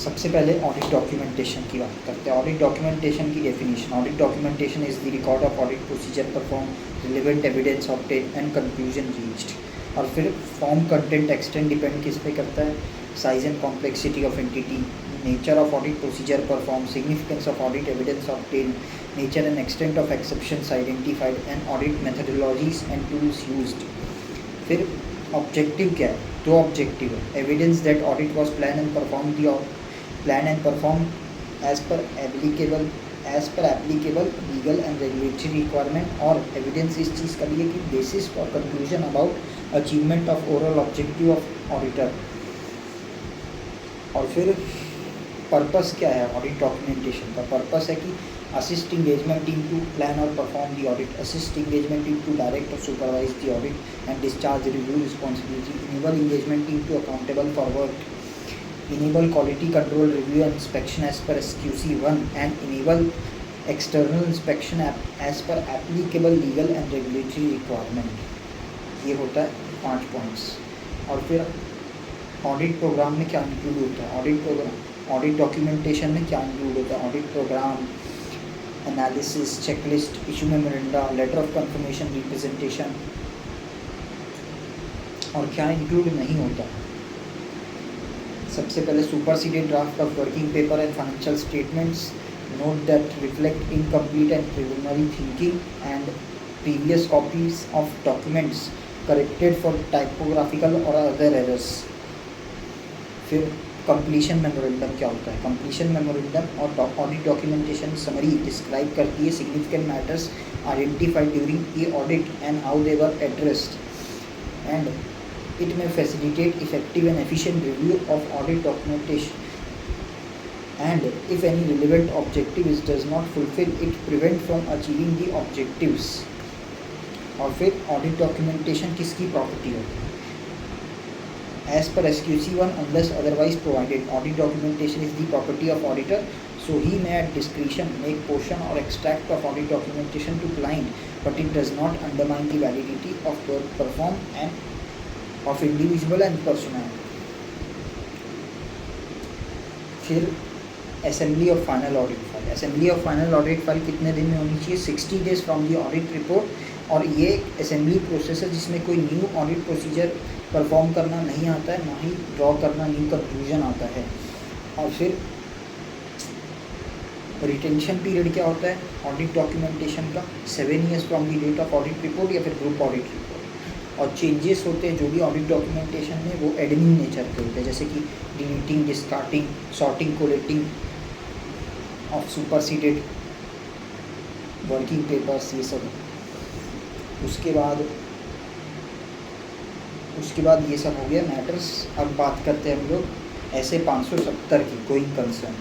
सबसे पहले audit documentation की बात करते हैं। ऑडिट डॉक्यूमेंटेशन की definition, audit documentation is the record of audit procedure perform, relevant evidence obtain and conclusion reached. और फिर फॉर्म, कंटेंट, एक्सटेंट डिपेंड किस पे करता है, size and complexity of entity, nature of audit procedure perform, significance of audit evidence obtain, nature and extent of exceptions identified and audit methodologies and tools used. फिर objective क्या है, दो objective है, evidence that audit was plan and perform as per applicable legal and regulatory requirement, और evidence इस चीज़ का भी है कि basis for conclusion about achievement of overall objective of auditor. और फिर पर्पस क्या है ऑडिट डॉक्यूमेंटेशन का, पर्पस है कि assist engagement team to plan or perform the audit, assist engagement team to direct or supervise the audit and discharge review responsibility, enable engagement team to accountable for work, enable quality control review and inspection as per SQC1, and enable external inspection as per applicable legal and regulatory requirement। ये होता है 5 points. और फिर audit programme में क्या include होता है, audit documentation में क्या इंक्लूड होता है, audit program, analysis, checklist, issue memoranda, letter of confirmation, representation. और क्या इंक्लूड नहीं होता, सबसे पहले superseded draft of working paper and financial statements, note that reflect incomplete and preliminary thinking, and previous copies of documents corrected for typographical और other errors. फिर completion memorandum क्या होता है, कंप्लीशन मेमोरेंडम और ऑडिट डॉक्यूमेंटेशन समरी डिस्क्राइब करती है significant matters identified during the audit and how they were addressed, and it may facilitate effective and efficient review of audit documentation, and if any relevant objective is does not fulfil it prevent from achieving the objectives. और फिर audit documentation किसकी property होती है, as per SQC1 unless otherwise provided, audit documentation is the property of auditor, so he may at discretion make portion or extract of audit documentation to client, but it does not undermine the validity of work performed and of individual and personnel। फिर assembly of final audit file, assembly of final audit file कितने दिन में होनी चाहिए, 60 days from the audit report. और ये एक assembly process है जिसमें कोई न्यू ऑडिट प्रोसीजर परफॉर्म करना नहीं आता है, ना ही ड्रॉ करना न्यू कंक्लूजन आता है। और फिर रिटेंशन पीरियड क्या होता है ऑडिट डॉक्यूमेंटेशन का, 7 years from the date of audit report या फिर ग्रुप ऑडिट रिपोर्ट। और चेंजेस होते हैं जो भी ऑडिट डॉक्यूमेंटेशन में वो एडमिन नेचर के होते हैं, जैसे कि deleting, discarding, sorting, collating of superseded working papers, ये सब। उसके बाद ये सब हो गया मैटर्स। अब बात करते हैं हम लोग ऐसे 570 की गोइंग कंसर्न।